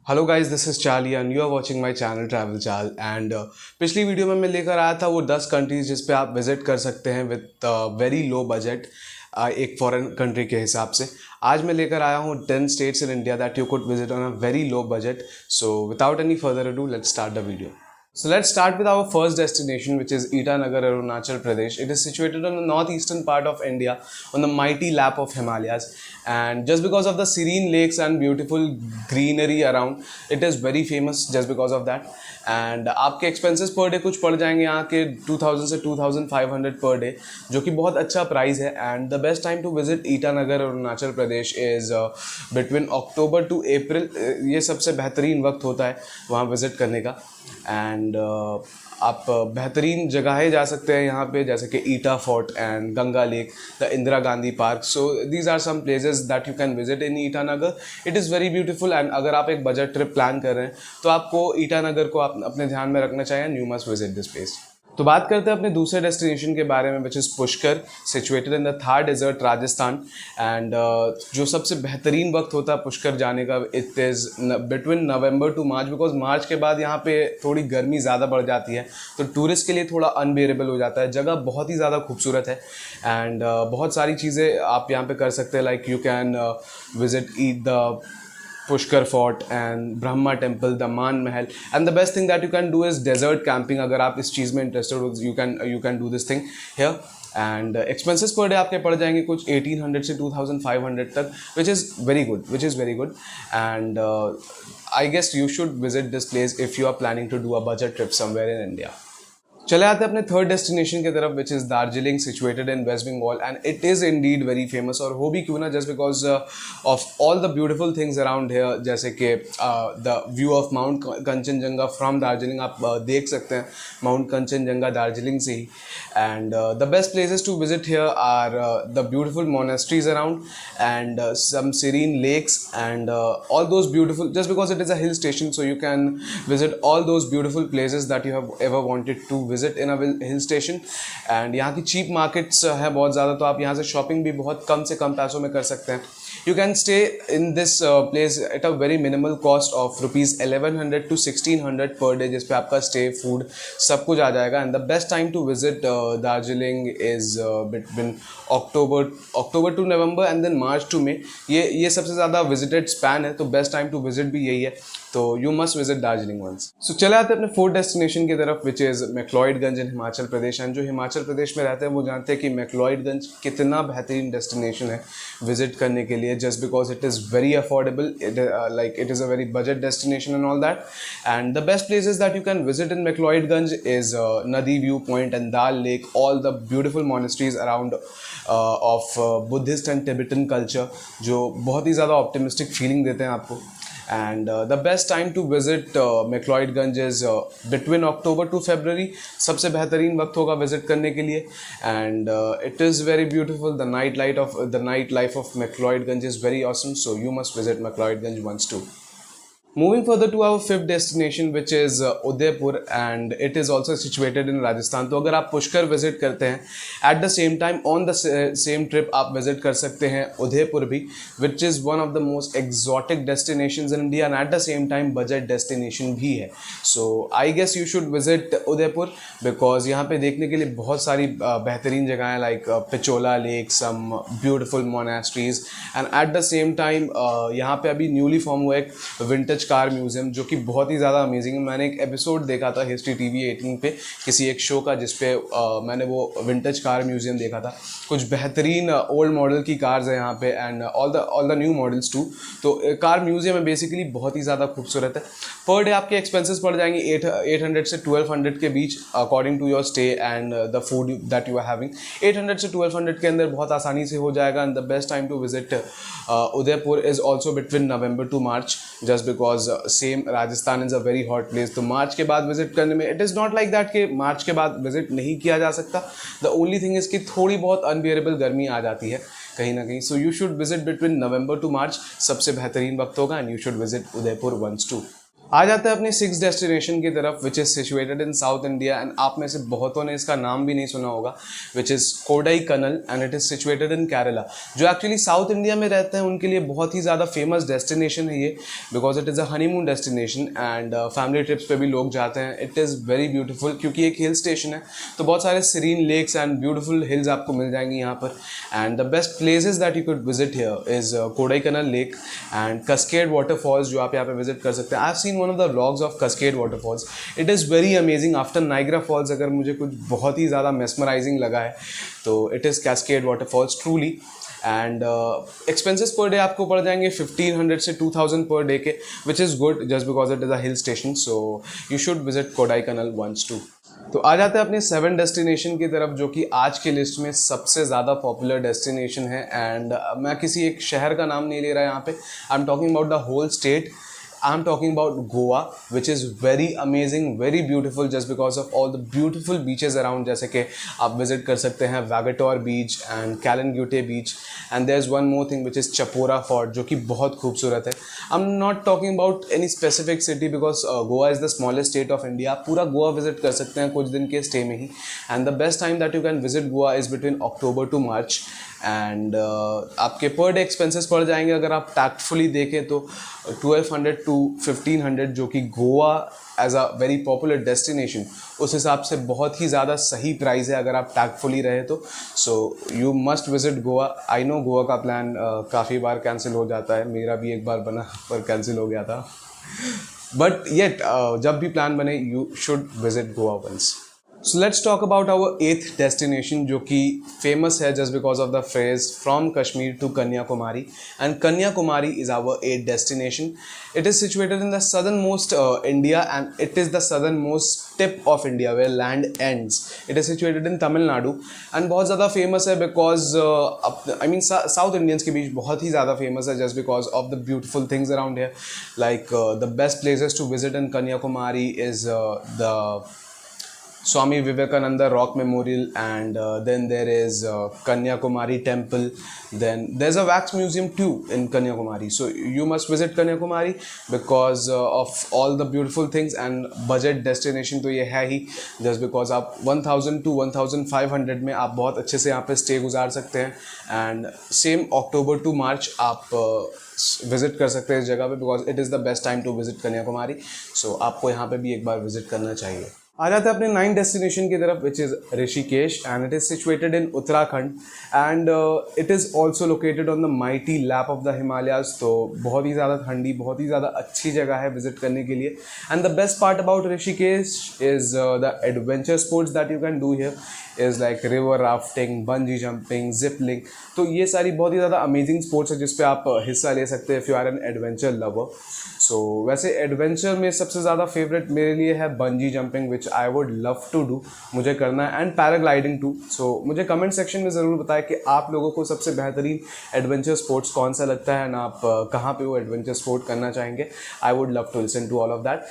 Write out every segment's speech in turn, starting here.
Hello guys, this is Charlie and you are watching my channel travel चाल। And पिछली video में मैं लेकर आया था वो 10 कंट्रीज जिस पे आप विजिट कर सकते हैं विद वेरी लो बजट, एक फॉरेन कंट्री के हिसाब से। आज मैं लेकर आया हूँ 10 states in India that you could visit on a very low budget. So without any further ado, let's start the video. So let's start with our first destination, which is Itanagar, Arunachal Pradesh. It is situated on the northeastern part of India, on the mighty lap of Himalayas. And just because of the serene lakes and beautiful greenery around, it is very famous just because of that. And आपके expenses per day कुछ पड़ जाएंगे यहाँ के 2000 से 2500 per day, जो कि बहुत अच्छा प्राइस है. And the best time to visit Itanagar, Arunachal Pradesh is between October to April. ये सबसे बेहतरीन वक्त होता है वहाँ विजिट करने का. एंड आप बेहतरीन जगहें जा सकते हैं यहाँ पे, जैसे कि Ita fort and Ganga lake, the Indira Gandhi park. So these are some places that you can visit in Itanagar. It is very beautiful. And अगर आप एक बजट ट्रिप प्लान कर रहे हैं तो आपको ईटानगर को आप अपने ध्यान में रखना चाहिए and you must visit this place. तो बात करते हैं अपने दूसरे डेस्टिनेशन के बारे में, which is Pushkar, situated in the Thar desert, Rajasthan. And जो सबसे बेहतरीन वक्त होता है पुष्कर जाने का, it is between November to March, because March के बाद यहाँ पे थोड़ी गर्मी ज़्यादा बढ़ जाती है, तो टूरिस्ट के लिए थोड़ा अनबेरेबल हो जाता है. जगह बहुत ही ज़्यादा खूबसूरत है एंड बहुत सारी चीज़ें आप यहाँ पे कर सकते हैं. Like you can visit at the Pushkar fort and Brahma temple, the Man Mahal. And the best thing that you can do is desert camping. अगर आप इस चीज़ में इंटरेस्टेड हो, you can do this thing here. And expenses per day आपके पड़ जाएंगे कुछ 1800 से 2500 तक, which is very good. And I guess you should visit this place if you are planning to do a budget trip somewhere in India. चले आते हैं अपने थर्ड डेस्टिनेशन की तरफ, which is Darjeeling, situated in West Bengal. And it is indeed very famous. और हो भी क्यों ना, just because of all the beautiful things around here, जैसे कि the view of mount Kanchenjunga from Darjeeling. आप देख सकते हैं माउंट कंचनजंगा दार्जिलिंग से ही. And the best places to visit here are the beautiful monasteries around and some serene lakes and all those beautiful, just because it is a hill station, so you can visit all those beautiful places that you have ever wanted to visit in a hill station. And यहाँ की cheap markets है बहुत ज़्यादा, तो आप यहाँ से shopping भी बहुत कम से कम पैसों में कर सकते हैं. You can stay in this place at a very minimal cost of ₹1100 to 1600 per day, जिस पे आपका स्टे, फूड सब कुछ आ जाएगा. And the best time to visit Darjeeling is between October to November and then March to May. ये सबसे ज़्यादा विजिटेड स्पैन है, तो बेस्ट टाइम टू विजिट भी यही है. तो you must visit Darjeeling once. So चले आते हैं अपने फोर्थ डेस्टिनेशन की तरफ, which is McLeodganj in Himachal Pradesh. And जो हिमाचल प्रदेश में रहते हैं वो जानते हैं कि मैक्लॉयडगंज कितना बेहतरीन डेस्टिनेशन है विजिट करने के लिए, just because it is very affordable. It is a very budget destination and all that. And the best places that you can visit in McLeodganj is Nadi View Point and Dal Lake, all the beautiful monasteries around of Buddhist and Tibetan culture, जो बहुत ही ज़्यादा optimistic feeling देते हैं आपको. And the best time to visit McLeodganj is between October to February. सबसे बेहतरीन वक्त होगा विजिट करने के लिए. And it is very beautiful. The night life of McLeodganj is very awesome. So you must visit McLeodganj once too. Moving further to our fifth destination, which is Udaipur, and it is also situated in Rajasthan. तो अगर आप Pushkar visit करते हैं, at the same time on the same trip आप visit कर सकते हैं उदयपुर भी, which is one of the most exotic destinations in India and at the same time budget destination भी है. So I guess you should visit Udaipur because यहाँ पे देखने के लिए बहुत सारी बेहतरीन जगह हैं, like Pichola lake, some beautiful monasteries, and at the same time यहाँ पे अभी न्यूली फॉर्म हुआ एक विंटेज कार म्यूजियम, जो कि बहुत ही ज़्यादा अमेजिंग है. मैंने एक एपिसोड देखा था हिस्ट्री टीवी 18 पे, किसी एक शो का, जिस पे मैंने वो विंटेज कार म्यूजियम देखा था. कुछ बेहतरीन ओल्ड मॉडल की कार्स है यहाँ पे and all the new models too. तो कार म्यूजियम है बेसिकली, बहुत ही ज़्यादा खूबसूरत है. पर डे आपके एक्सपेंसेस पड़ जाएंगे 800 से 1200 के बीच, according to your stay and the food that you are having. 800 से 1200 के अंदर बहुत आसानी से हो जाएगा. And the best time to visit Udaipur is also between November to March, just because same Rajasthan is a very hot place. तो March के बाद विजिट करने में, it is not like that कि मार्च के बाद विजिट नहीं किया जा सकता. द ओनली थिंग इज़ कि थोड़ी बहुत अनबियरेबल गर्मी आ जाती है कहीं ना कहीं. So you should visit between November to March, सबसे बेहतरीन वक्त होगा. And you should visit Udaipur once too. आ जाते हैं अपनी 6 डेस्टिनेशन की तरफ which is situated in South India and आप में से बहुतों ने इसका नाम भी नहीं सुना होगा which is Kodai कनल and it is situated इन केरला। जो एक्चुअली साउथ इंडिया में रहते हैं उनके लिए बहुत ही ज़्यादा फेमस डेस्टिनेशन है ये, because it is a honeymoon destination and family trips पे भी लोग जाते हैं। इट इज़ वेरी ब्यूटीफुल क्योंकि एक हिल स्टेशन है, तो बहुत सारे serene lakes and beautiful hills आपको मिल जाएंगी यहाँ पर। And the best places that you could visit here is Kodaikanal lake and cascade waterfalls जो आप यहाँ पे विजिट कर सकते हैं। I have seen one of the vlogs of cascade waterfalls, it is very amazing. After Niagara falls अगर मुझे कुछ बहुत ही ज़्यादा मेस्मराइजिंग लगा है तो it is cascade waterfalls truly. And expenses per day आपको पड़ जाएंगे 1500 से 2000 पर डे के, which is good just because it is a hill station, so you should visit Kodaikanal once too. तो आ जाते हैं अपने 7 डेस्टिनेशन की तरफ जो कि आज की लिस्ट में सबसे ज़्यादा पॉपुलर डेस्टिनेशन है। एंड मैं किसी एक शहर का नाम नहीं ले रहा यहाँ पे, I am talking about the whole state. I'm talking about Goa, which is very amazing, very beautiful just because of all the beautiful beaches around. जैसे कि आप visit कर सकते हैं Vagator Beach and Calangute Beach, and there's one more thing which is Chapora Fort जो कि बहुत खूबसूरत है। I'm not talking about any specific city because Goa is the smallest state of India। आप पूरा गोवा visit कर सकते हैं कुछ दिन के stay में ही, and the best time that you can visit Goa is between October to March। And आपके पर डे एक्सपेंसेस पड़ जाएंगे अगर आप टैक्टफुली देखें तो 1200 to 1500, जो कि Goa as a very popular destination उस हिसाब से बहुत ही ज़्यादा सही प्राइस है अगर आप टैक्टफुली रहे तो। So you must visit Goa. I know Goa का प्लान काफ़ी बार कैंसिल हो जाता है, मेरा भी एक बार बना पर कैंसिल हो गया था, बट येट जब भी प्लान बने you should visit Goa once. So let's talk about our 8th destination जो कि famous है just because of the phrase from Kashmir to Kanyakumari, and Kanyakumari is our 8th destination. It is situated in the southernmost India and it is the southernmost tip of India where land ends. It is situated in Tamil Nadu and बहुत ज़्यादा famous है because I mean South Indians के बीच बहुत ही ज़्यादा famous है just because of the beautiful things around here. Like the best places to visit in Kanyakumari is the Swami Vivekananda Rock Memorial, and then there is Kanyakumari Temple. Then there's a wax museum too in Kanyakumari, so you must visit Kanyakumari because of all the beautiful things, and budget destination तो ये है ही just because आप 1000 to 1500 में आप बहुत अच्छे से यहाँ पे stay गुजार सकते हैं। and same October to March आप विजिट कर सकते हैं इस जगह पे because it is the best time to visit Kanyakumari, so आपको यहाँ पे भी एक बार विजिट करना चाहिए। आ जाते हैं अपने 9 डेस्टिनेशन की तरफ which is Rishikesh and it is situated in Uttarakhand and it is also located on the mighty lap of the Himalayas. तो बहुत ही ज़्यादा ठंडी, बहुत ही ज़्यादा अच्छी जगह है विजिट करने के लिए। And the best part about Rishikesh is the adventure sports that you can do here is like river rafting, bungee jumping, ziplining. तो ये सारी बहुत ही ज़्यादा अमेजिंग स्पोर्ट्स है जिस पे आप हिस्सा ले सकते हैं if you are an adventure lover. So वैसे एडवेंचर में सबसे ज़्यादा फेवरेट मेरे लिए है bungee jumping which I would love to do, मुझे करना है, एंड पैराग्लाइडिंग टू। सो मुझे कमेंट सेक्शन में ज़रूर बताएं कि आप लोगों को सबसे बेहतरीन एडवेंचर स्पोर्ट्स कौन सा लगता है ना, आप कहाँ पे वो एडवेंचर स्पोर्ट करना चाहेंगे। I would love to listen to all of that.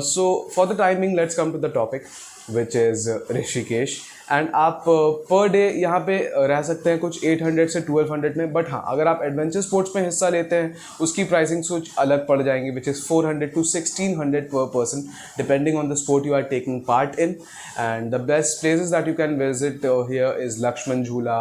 So for the timing let's come to the topic which is Rishikesh. And आप पर डे यहाँ पे रह सकते हैं कुछ 800 से 1200 में, बट हाँ अगर आप एडवेंचर स्पोर्ट्स में हिस्सा लेते हैं उसकी प्राइसिंग कुछ अलग पड़ जाएंगी which is 400 to 1600 per person depending on the sport you are taking part in. And the best places that you can visit here is Lakshman Jhula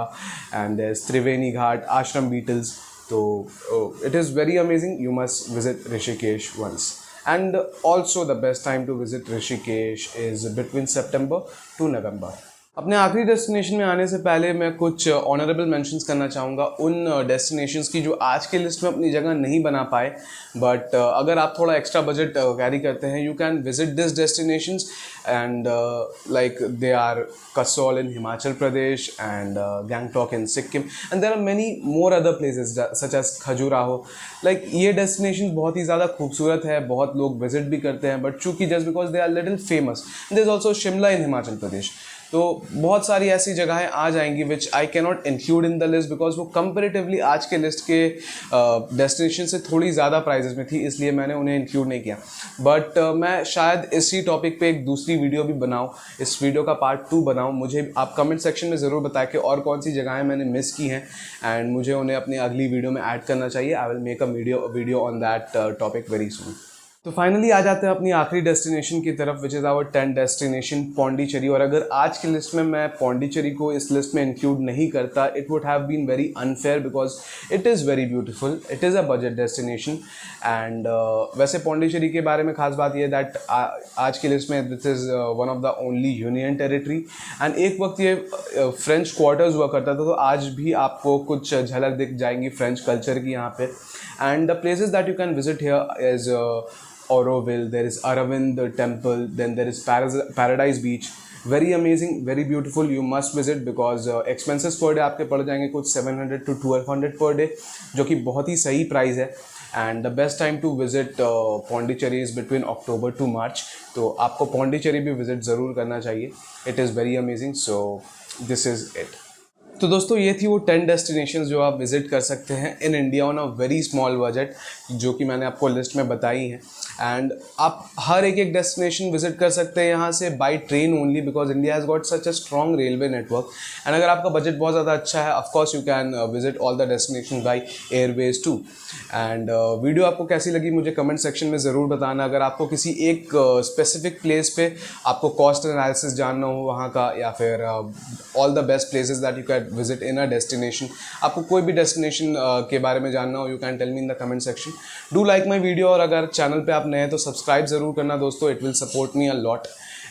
and Triveni Ghat, Ashram Beatles. तो it is very amazing, you must visit Rishikesh once. And also the best time to visit Rishikesh is between September to November. अपने आखिरी destination में आने से पहले मैं कुछ honourable mentions करना चाहूँगा उन डेस्टिनेशंस की जो आज के लिस्ट में अपनी जगह नहीं बना पाए, बट अगर आप थोड़ा एक्स्ट्रा बजट कैरी करते हैं you can visit this destinations and like they are Kasol in Himachal Pradesh and Gangtok in Sikkim and there are many more other places such as Khajuraho. Like ये डेस्टिनेशन बहुत ही ज़्यादा खूबसूरत है, बहुत लोग विजिट भी करते हैं, बट चूँकि just because they are little famous. There is also Shimla in Himachal Pradesh. तो बहुत सारी ऐसी जगहें आ जाएंगी which I can not include in the list because वो कंपेरेटिवली आज के लिस्ट के डेस्टिनेशन से थोड़ी ज़्यादा प्राइजेस में थी, इसलिए मैंने उन्हें इंक्लूड नहीं किया। बट मैं शायद इसी टॉपिक पे एक दूसरी वीडियो भी बनाऊँ, इस वीडियो का पार्ट 2 बनाऊँ। मुझे आप कमेंट सेक्शन में ज़रूर बताएं कि और कौन सी जगहें मैंने मिस की हैं एंड मुझे उन्हें अपनी अगली वीडियो में ऐड करना चाहिए। I will make a video on that topic very soon. तो फाइनली आ जाते हैं अपनी आखिरी डेस्टिनेशन की तरफ, which is our 10th destination Pondicherry. और अगर आज की लिस्ट में मैं पौंडीचेरी को इस लिस्ट में इंक्लूड नहीं करता, it would have been very unfair because it is very beautiful, it is a budget destination. And वैसे पौंडीचेरी के बारे में खास बात यह है दैट आज की लिस्ट में this is one of the only union territory. And एक वक्त ये फ्रेंच क्वार्टर्स हुआ करता था, तो आज भी आपको कुछ झलक दिख जाएंगी फ्रेंच कल्चर की यहाँ पे। And the places that you can visit here is Auroville, there is Aravind temple, then there is Paradise Beach. Very amazing, very beautiful. You must visit because expenses per day आपके पड़ जाएंगे कुछ 700 to 1200 per day, जो कि बहुत ही सही price है। And the best time to visit Pondicherry is between October to March. तो आपको पौंडीचेरी भी विजिट ज़रूर करना चाहिए। It is very amazing, so this is it. तो दोस्तों ये थी वो 10 डेस्टिनेशंस जो आप विज़िट कर सकते हैं in India on a very small budget, जो कि मैंने आपको लिस्ट में बताई हैं। एंड आप हर एक डेस्टिनेशन विजिट कर सकते हैं यहाँ से by train only, because India has got such a strong railway network. And अगर आपका बजट बहुत ज़्यादा अच्छा है, of course you can visit all the destination by airways too. And video आपको कैसी लगी मुझे कमेंट सेक्शन में ज़रूर बताना। अगर आपको किसी एक स्पेसिफिक प्लेस पे आपको कॉस्ट एनालिसिस जानना हो वहाँ का, या फिर all the best places that you can visit in a destination, आपको कोई भी डेस्टिनेशन के बारे में जानना हो, you can tell me in the comment section. Do like my video, और अगर चैनल पे आप नए हैं तो सब्सक्राइब ज़रूर करना दोस्तों, it will support me a lot.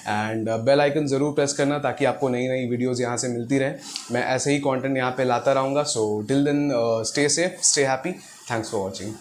And bell icon ज़रूर प्रेस करना ताकि आपको नई नई वीडियोज़ यहाँ से मिलती रहे। मैं ऐसे ही कॉन्टेंट यहाँ पे लाता रहूँगा। So till then stay safe, stay happy, thanks for watching.